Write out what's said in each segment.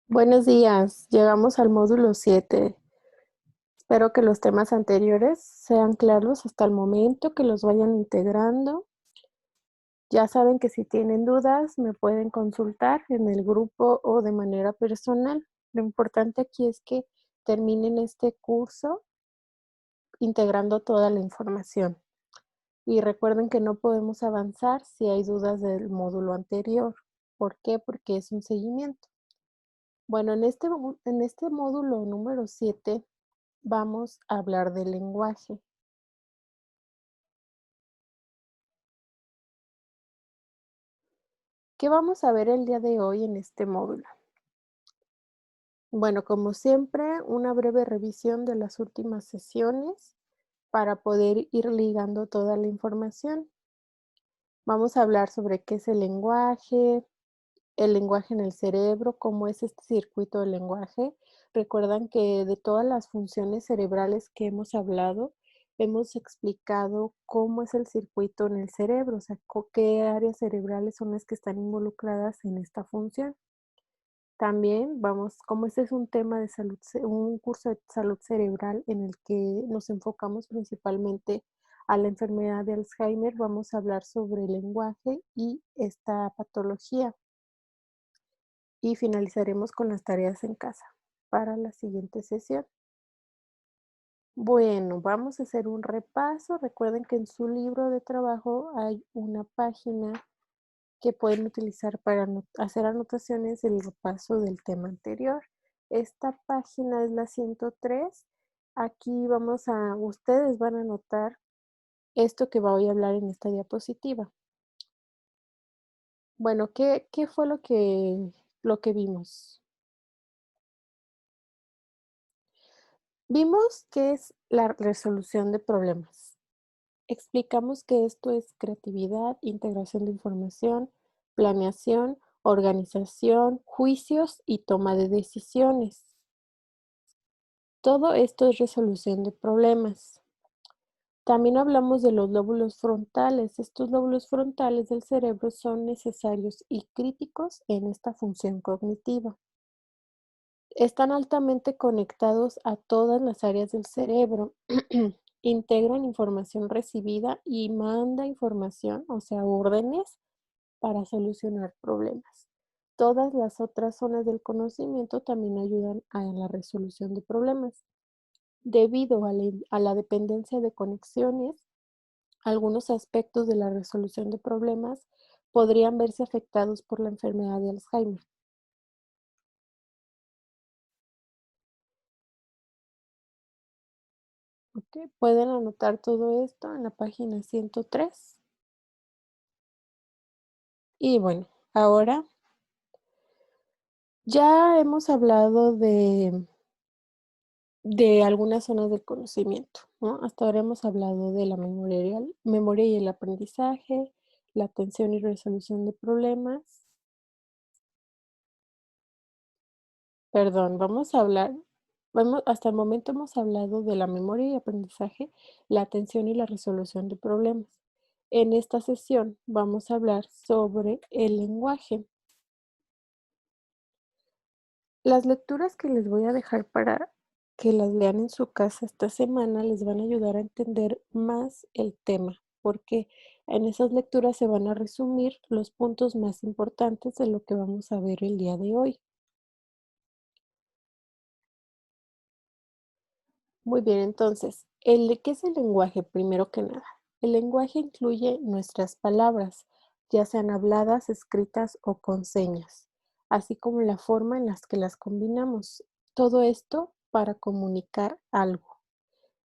Buenos días, llegamos al módulo 7. Espero que los temas anteriores sean claros hasta el momento, que los vayan integrando. Ya saben que si tienen dudas me pueden consultar en el grupo o de manera personal. Lo importante aquí es que terminen este curso integrando toda la información. Y recuerden que no podemos avanzar si hay dudas del módulo anterior. ¿Por qué? Porque es un seguimiento. Bueno, en este módulo número 7 vamos a hablar del lenguaje. ¿Qué vamos a ver el día de hoy en este módulo? Bueno, como siempre, una breve revisión de las últimas sesiones para poder ir ligando toda la información. Vamos a hablar sobre qué es el lenguaje en el cerebro, cómo es este circuito del lenguaje. Recuerdan que de todas las funciones cerebrales que hemos hablado, hemos explicado cómo es el circuito en el cerebro, o sea, qué áreas cerebrales son las que están involucradas en esta función. También vamos, como este es un tema de salud, un curso de salud cerebral en el que nos enfocamos principalmente a la enfermedad de Alzheimer, vamos a hablar sobre el lenguaje y esta patología. Y finalizaremos con las tareas en casa para la siguiente sesión. Bueno, vamos a hacer un repaso. Recuerden que en su libro de trabajo hay una página que pueden utilizar para hacer anotaciones del repaso del tema anterior. Esta página es la 103. Aquí ustedes van a anotar esto que voy a hablar en esta diapositiva. Bueno, ¿qué fue lo que vimos? Vimos qué es la resolución de problemas. Explicamos que esto es creatividad, integración de información, planeación, organización, juicios y toma de decisiones. Todo esto es resolución de problemas. También hablamos de los lóbulos frontales. Estos lóbulos frontales del cerebro son necesarios y críticos en esta función cognitiva. Están altamente conectados a todas las áreas del cerebro. Integran información recibida y manda información, o sea, órdenes para solucionar problemas. Todas las otras zonas del conocimiento también ayudan a la resolución de problemas. Debido a la dependencia de conexiones, algunos aspectos de la resolución de problemas podrían verse afectados por la enfermedad de Alzheimer. ¿Ok? Pueden anotar todo esto en la página 103. Y bueno, ahora ya hemos hablado de algunas zonas del conocimiento, ¿no? Hasta ahora hemos hablado de la memoria y el aprendizaje, la atención y resolución de problemas. Perdón, hasta el momento hemos hablado de la memoria y aprendizaje, la atención y la resolución de problemas. En esta sesión vamos a hablar sobre el lenguaje. Las lecturas que les voy a dejar para que las lean en su casa esta semana les van a ayudar a entender más el tema, porque en esas lecturas se van a resumir los puntos más importantes de lo que vamos a ver el día de hoy. Muy bien, entonces, ¿qué es el lenguaje? Primero que nada, el lenguaje incluye nuestras palabras, ya sean habladas, escritas o con señas, así como la forma en la que las combinamos. Todo esto para comunicar algo.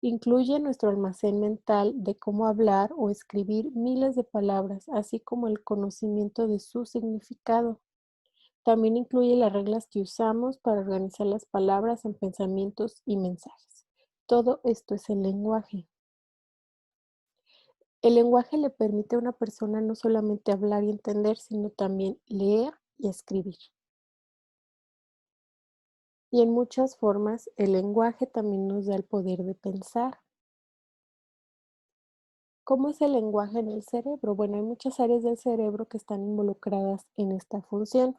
Incluye nuestro almacén mental de cómo hablar o escribir miles de palabras, así como el conocimiento de su significado. También incluye las reglas que usamos para organizar las palabras en pensamientos y mensajes. Todo esto es el lenguaje. El lenguaje le permite a una persona no solamente hablar y entender, sino también leer y escribir. Y en muchas formas, el lenguaje también nos da el poder de pensar. ¿Cómo es el lenguaje en el cerebro? Bueno, hay muchas áreas del cerebro que están involucradas en esta función.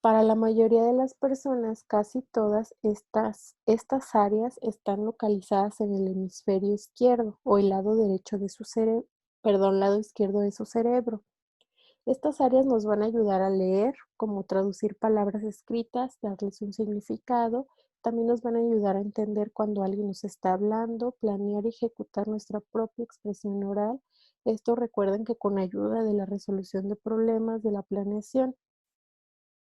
Para la mayoría de las personas, casi todas estas áreas están localizadas en el hemisferio izquierdo o el lado derecho de su cerebro, perdón, lado izquierdo de su cerebro. Estas áreas nos van a ayudar a leer, como traducir palabras escritas, darles un significado. También nos van a ayudar a entender cuando alguien nos está hablando, planear y ejecutar nuestra propia expresión oral. Esto recuerden que con ayuda de la resolución de problemas, de la planeación.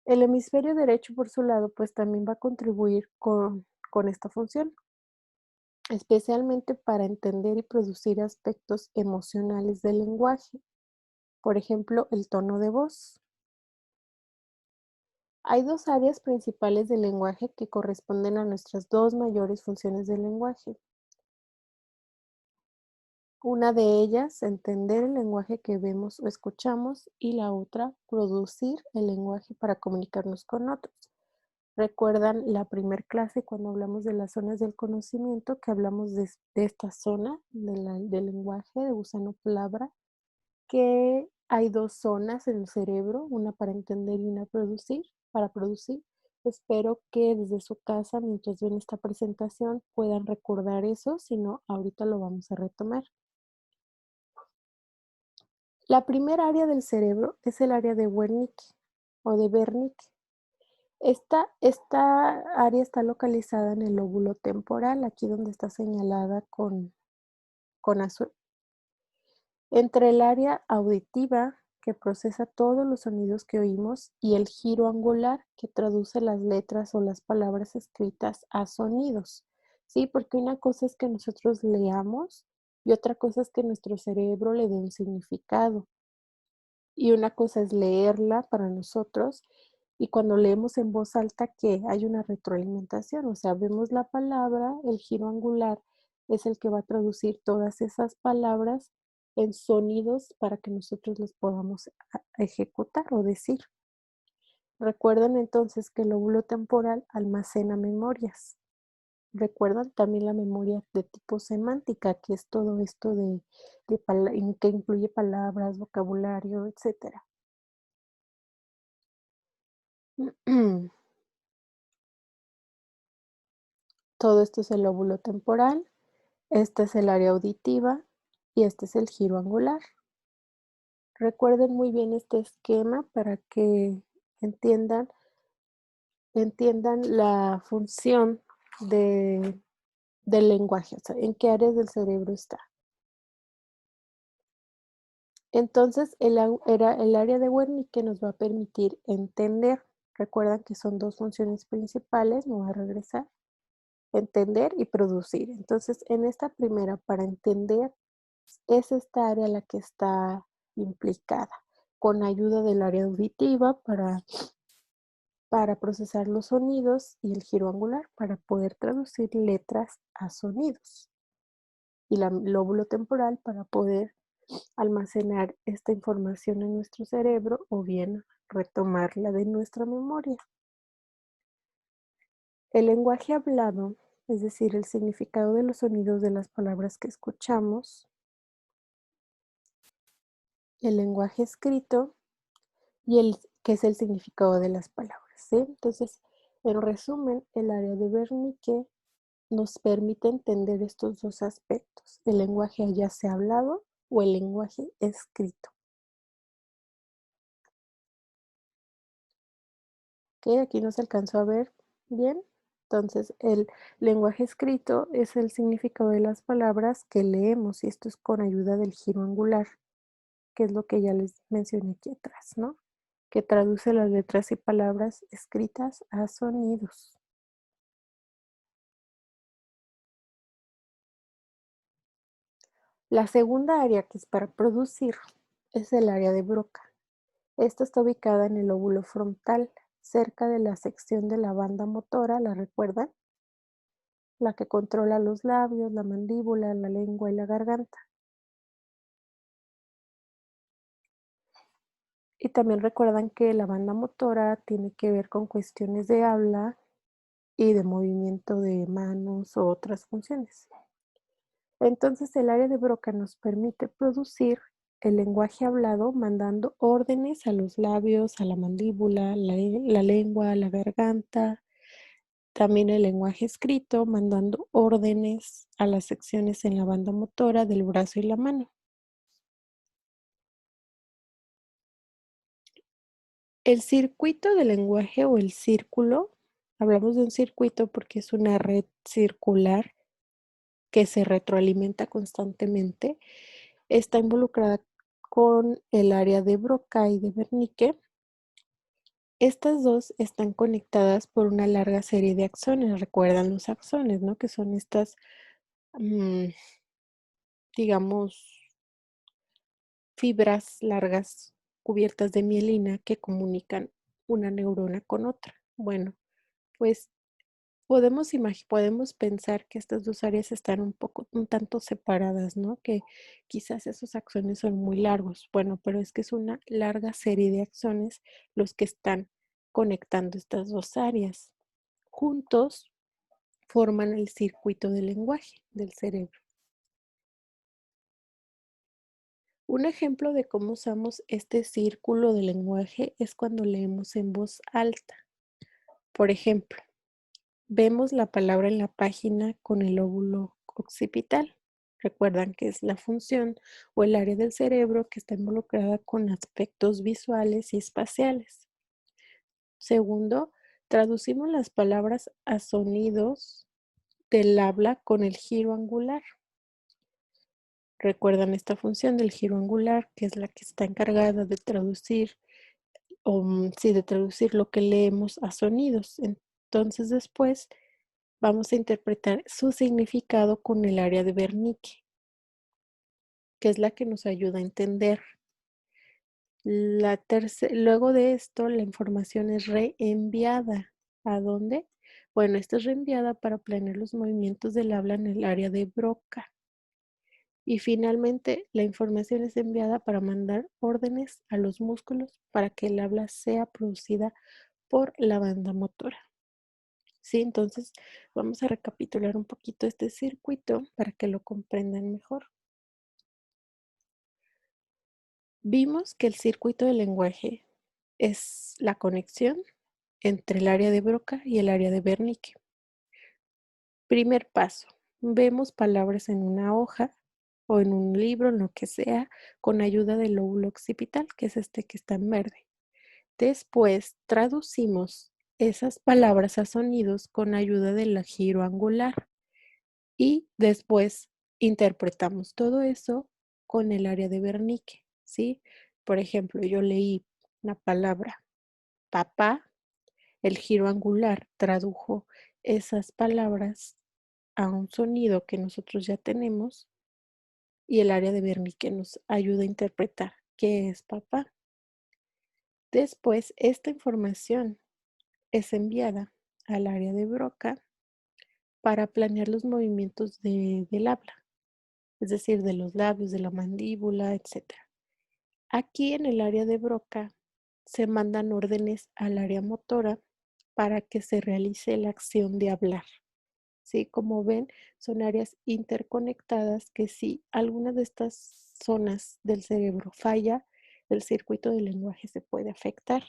El hemisferio derecho, por su lado, pues también va a contribuir con esta función, especialmente para entender y producir aspectos emocionales del lenguaje, por ejemplo, el tono de voz. Hay dos áreas principales del lenguaje que corresponden a nuestras dos mayores funciones del lenguaje. Una de ellas, entender el lenguaje que vemos o escuchamos, y la otra, producir el lenguaje para comunicarnos con otros. ¿Recuerdan la primer clase cuando hablamos de las zonas del conocimiento, que hablamos de esta zona del lenguaje, de gusano palabra, que hay dos zonas en el cerebro, una para entender y una para producir? Espero que desde su casa, mientras ven esta presentación, puedan recordar eso, si no, ahorita lo vamos a retomar. La primera área del cerebro es el área de Wernicke o de Wernicke. Esta área está localizada en el lóbulo temporal, aquí donde está señalada con azul. Entre el área auditiva, que procesa todos los sonidos que oímos, y el giro angular, que traduce las letras o las palabras escritas a sonidos. ¿Sí? Porque una cosa es que nosotros leamos y otra cosa es que nuestro cerebro le dé un significado. Y una cosa es leerla para nosotros, y cuando leemos en voz alta, que hay una retroalimentación, o sea, vemos la palabra, el giro angular es el que va a traducir todas esas palabras en sonidos para que nosotros los podamos ejecutar o decir. Recuerden entonces que el lóbulo temporal almacena memorias. Recuerdan también la memoria de tipo semántica, que es todo esto que incluye palabras, vocabulario, etcétera. Todo esto es el lóbulo temporal, este es el área auditiva y este es el giro angular. Recuerden muy bien este esquema para que entiendan, entiendan la función de, del lenguaje, o sea, en qué áreas del cerebro está. Entonces, el área de Wernicke nos va a permitir entender. Recuerdan que son dos funciones principales, me voy a regresar. Entender y producir. Entonces, en esta primera, para entender, es esta área la que está implicada, con ayuda del área auditiva para procesar los sonidos y el giro angular para poder traducir letras a sonidos. Y el lóbulo temporal para poder almacenar esta información en nuestro cerebro o bien retomarla de nuestra memoria. El lenguaje hablado, es decir, el significado de los sonidos de las palabras que escuchamos, el lenguaje escrito y que es el significado de las palabras, ¿sí? Entonces, en resumen, el área de Wernicke nos permite entender estos dos aspectos, el lenguaje ya sea hablado o el lenguaje escrito. ¿Ok? Aquí no se alcanzó a ver bien. Entonces, el lenguaje escrito es el significado de las palabras que leemos y esto es con ayuda del giro angular, que es lo que ya les mencioné aquí atrás, ¿no? Que traduce las letras y palabras escritas a sonidos. La segunda área, que es para producir, es el área de Broca. Esta está ubicada en el lóbulo frontal, cerca de la sección de la banda motora, ¿la recuerdan? La que controla los labios, la mandíbula, la lengua y la garganta. Y también recuerdan que la banda motora tiene que ver con cuestiones de habla y de movimiento de manos o otras funciones. Entonces, el área de Broca nos permite producir el lenguaje hablado mandando órdenes a los labios, a la mandíbula, la lengua, la garganta. También el lenguaje escrito mandando órdenes a las secciones en la banda motora del brazo y la mano. El circuito del lenguaje o el círculo, hablamos de un circuito porque es una red circular que se retroalimenta constantemente, está involucrada con el área de Broca y de Wernicke. Estas dos están conectadas por una larga serie de axones. Recuerdan los axones, ¿no? Que son estas, mm, digamos, fibras largas cubiertas de mielina que comunican una neurona con otra. Bueno, pues podemos pensar que estas dos áreas están un tanto separadas, ¿no? Que quizás esos axones son muy largos. Bueno, pero es que es una larga serie de axones los que están conectando estas dos áreas. Juntos forman el circuito del lenguaje del cerebro. Un ejemplo de cómo usamos este círculo de lenguaje es cuando leemos en voz alta. Por ejemplo, vemos la palabra en la página con el lóbulo occipital. Recuerdan que es la función o el área del cerebro que está involucrada con aspectos visuales y espaciales. Segundo, traducimos las palabras a sonidos del habla con el giro angular. Recuerdan esta función del giro angular, que es la que está encargada de traducir, de traducir lo que leemos a sonidos. Entonces después vamos a interpretar su significado con el área de Wernicke, que es la que nos ayuda a entender. Luego de esto, la información es reenviada. ¿A dónde? Bueno, esta es reenviada para planear los movimientos del habla en el área de Broca. Y finalmente, la información es enviada para mandar órdenes a los músculos para que el habla sea producida por la banda motora. Sí, entonces vamos a recapitular un poquito este circuito para que lo comprendan mejor. Vimos que el circuito del lenguaje es la conexión entre el área de Broca y el área de Wernicke. Primer paso, vemos palabras en una hoja o en un libro, en lo que sea, con ayuda del lóbulo occipital, que es este que está en verde. Después traducimos esas palabras a sonidos con ayuda del giro angular y después interpretamos todo eso con el área de Wernicke, ¿sí? Por ejemplo, yo leí una palabra papá, el giro angular tradujo esas palabras a un sonido que nosotros ya tenemos y el área de Wernicke nos ayuda a interpretar qué es papá. Después, esta información es enviada al área de Broca para planear los movimientos del habla, es decir, de los labios, de la mandíbula, etc. Aquí en el área de Broca se mandan órdenes al área motora para que se realice la acción de hablar. ¿Sí? Como ven, son áreas interconectadas que si alguna de estas zonas del cerebro falla, el circuito del lenguaje se puede afectar.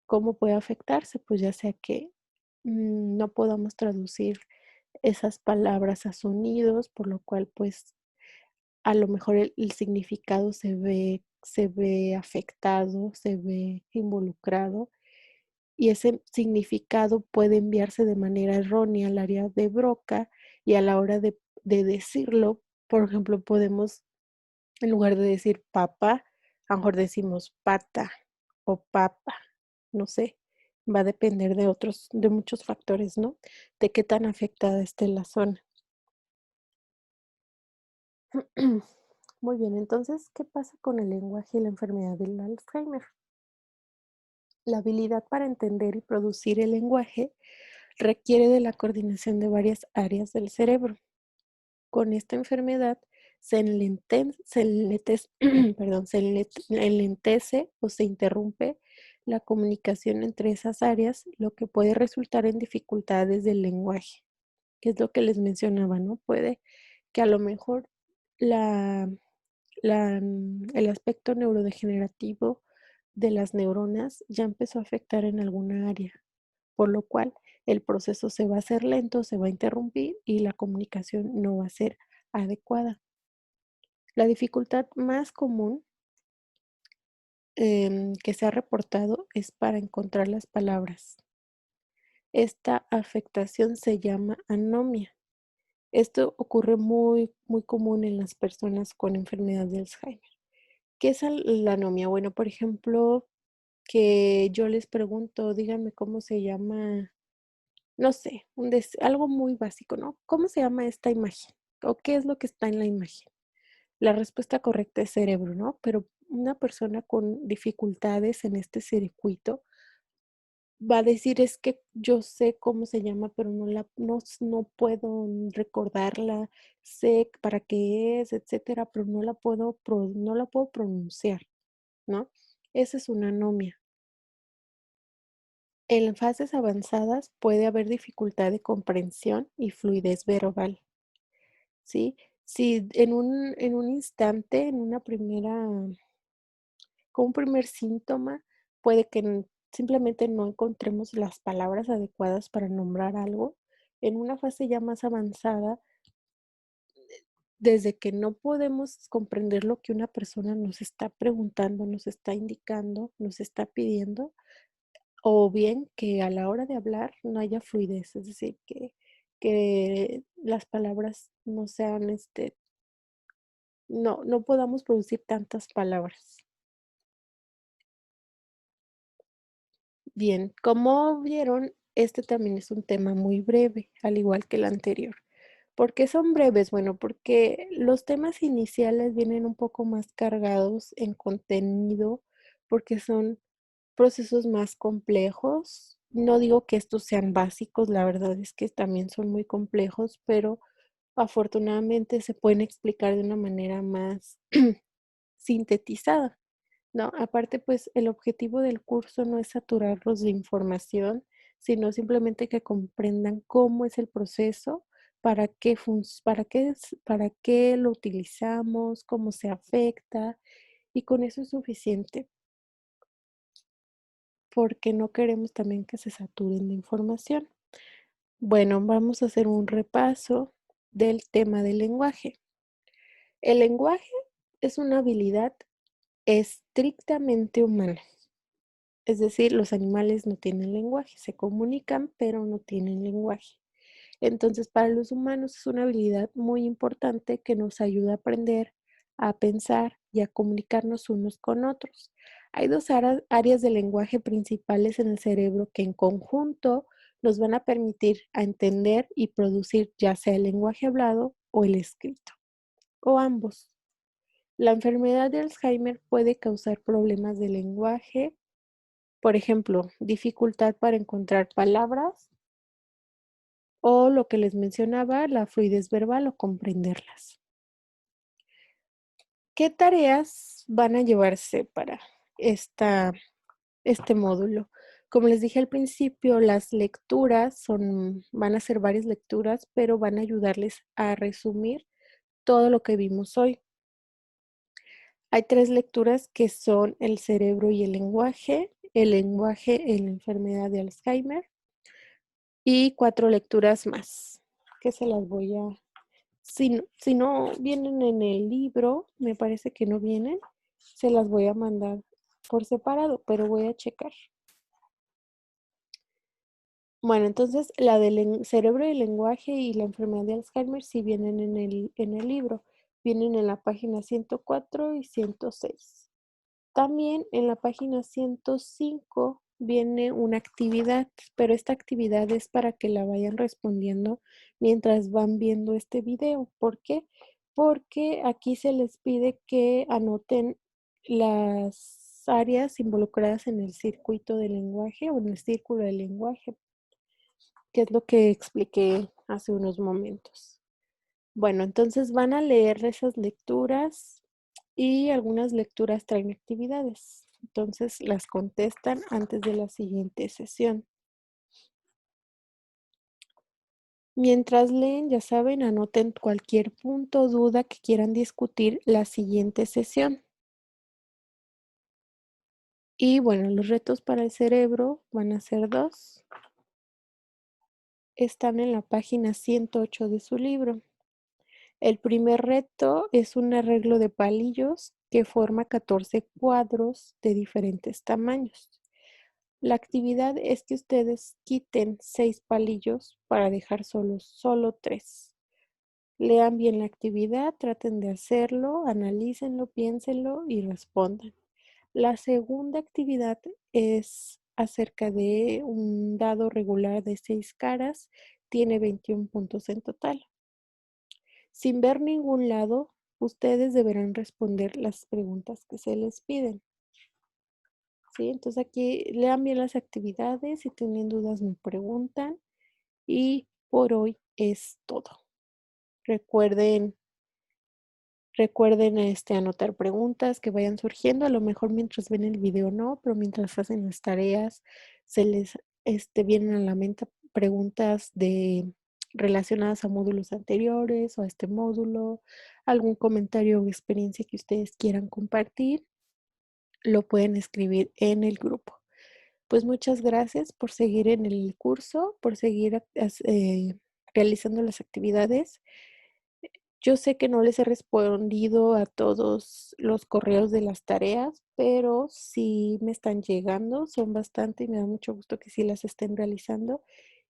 ¿Cómo puede afectarse? Pues ya sea que no podamos traducir esas palabras a sonidos, por lo cual pues a lo mejor el significado se ve afectado, se ve involucrado y ese significado puede enviarse de manera errónea al área de Broca y a la hora de decirlo, por ejemplo, podemos, en lugar de decir papá, a lo mejor decimos pata o papa, no sé, va a depender de muchos factores, ¿no? De qué tan afectada esté la zona. Muy bien, entonces, ¿qué pasa con el lenguaje y la enfermedad del Alzheimer? La habilidad para entender y producir el lenguaje requiere de la coordinación de varias áreas del cerebro. Con esta enfermedad se enlentece o se interrumpe la comunicación entre esas áreas, lo que puede resultar en dificultades del lenguaje, que es lo que les mencionaba, ¿no? Puede que a lo mejor la el aspecto neurodegenerativo de las neuronas ya empezó a afectar en alguna área, por lo cual el proceso se va a hacer lento, se va a interrumpir y la comunicación no va a ser adecuada. La dificultad más común que se ha reportado es para encontrar las palabras. Esta afectación se llama anomia. Esto ocurre muy común en las personas con enfermedad de Alzheimer. ¿Qué es la anomia? Bueno, por ejemplo, que yo les pregunto, díganme cómo se llama, no sé, algo muy básico, ¿no? ¿Cómo se llama esta imagen? ¿O qué es lo que está en la imagen? La respuesta correcta es cerebro, ¿no? Pero una persona con dificultades en este circuito va a decir: "Es que yo sé cómo se llama, pero no puedo recordarla, sé para qué es, etcétera, pero no la puedo pronunciar", ¿no? Esa es una anomia. En fases avanzadas puede haber dificultad de comprensión y fluidez verbal, ¿sí? Si en un instante, con un primer síntoma, puede que simplemente no encontremos las palabras adecuadas para nombrar algo. En una fase ya más avanzada, desde que no podemos comprender lo que una persona nos está preguntando, nos está indicando, nos está pidiendo, o bien que a la hora de hablar no haya fluidez, es decir, que las palabras no sean, no podamos producir tantas palabras. Bien, como vieron, este también es un tema muy breve, al igual que el anterior. ¿Por qué son breves? Bueno, porque los temas iniciales vienen un poco más cargados en contenido, porque son procesos más complejos. No digo que estos sean básicos, la verdad es que también son muy complejos, pero afortunadamente se pueden explicar de una manera más sintetizada. No, aparte, pues, el objetivo del curso no es saturarlos de información, sino simplemente que comprendan cómo es el proceso, para qué lo utilizamos, cómo se afecta, y con eso es suficiente, porque no queremos también que se saturen de información. Bueno, vamos a hacer un repaso del tema del lenguaje. El lenguaje es una habilidad estrictamente humana. Es decir, los animales no tienen lenguaje, se comunican, pero no tienen lenguaje. Entonces, para los humanos es una habilidad muy importante que nos ayuda a aprender, a pensar y a comunicarnos unos con otros. Hay dos áreas de lenguaje principales en el cerebro que en conjunto nos van a permitir a entender y producir ya sea el lenguaje hablado o el escrito, o ambos. La enfermedad de Alzheimer puede causar problemas de lenguaje, por ejemplo, dificultad para encontrar palabras o lo que les mencionaba, la fluidez verbal o comprenderlas. ¿Qué tareas van a llevarse para esta, este módulo? Como les dije al principio, las lecturas van a ser varias lecturas, pero van a ayudarles a resumir todo lo que vimos hoy. Hay 3 lecturas que son el cerebro y el lenguaje en la enfermedad de Alzheimer y 4 lecturas más, que se las voy a si no vienen en el libro, me parece que no vienen, se las voy a mandar por separado, pero voy a checar. Bueno, entonces la del cerebro y el lenguaje y la enfermedad de Alzheimer sí vienen en el libro, vienen en la página 104 y 106. También en la página 105 viene una actividad, pero esta actividad es para que la vayan respondiendo mientras van viendo este video. ¿Por qué? Porque aquí se les pide que anoten las áreas involucradas en el circuito del lenguaje o en el círculo del lenguaje, que es lo que expliqué hace unos momentos. Bueno, entonces van a leer esas lecturas y algunas lecturas traen actividades. Entonces las contestan antes de la siguiente sesión. Mientras leen, ya saben, anoten cualquier punto o duda que quieran discutir la siguiente sesión. Y bueno, los retos para el cerebro van a ser 2. Están en la página 108 de su libro. El primer reto es un arreglo de palillos que forma 14 cuadros de diferentes tamaños. La actividad es que ustedes quiten 6 palillos para dejar solo 3. Lean bien la actividad, traten de hacerlo, analícenlo, piénsenlo y respondan. La segunda actividad es acerca de un dado regular de 6 caras, tiene 21 puntos en total. Sin ver ningún lado, ustedes deberán responder las preguntas que se les piden. ¿Sí? Entonces aquí lean bien las actividades, si tienen dudas me preguntan y por hoy es todo. Recuerden anotar preguntas que vayan surgiendo, a lo mejor mientras ven el video no, pero mientras hacen las tareas se les vienen a la mente preguntas relacionadas a módulos anteriores o a este módulo, algún comentario o experiencia que ustedes quieran compartir, lo pueden escribir en el grupo. Pues muchas gracias por seguir en el curso, por seguir realizando las actividades. Yo sé que no les he respondido a todos los correos de las tareas, pero sí me están llegando, son bastante y me da mucho gusto que sí las estén realizando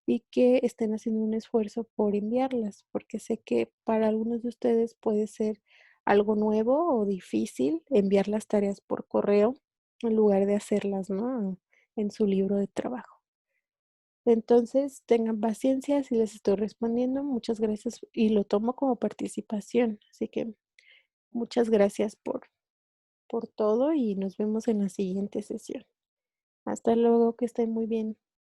y que estén haciendo un esfuerzo por enviarlas, porque sé que para algunos de ustedes puede ser algo nuevo o difícil enviar las tareas por correo en lugar de hacerlas, ¿no? En su libro de trabajo. Entonces, tengan paciencia si les estoy respondiendo. Muchas gracias y lo tomo como participación. Así que muchas gracias por todo y nos vemos en la siguiente sesión. Hasta luego, que estén muy bien.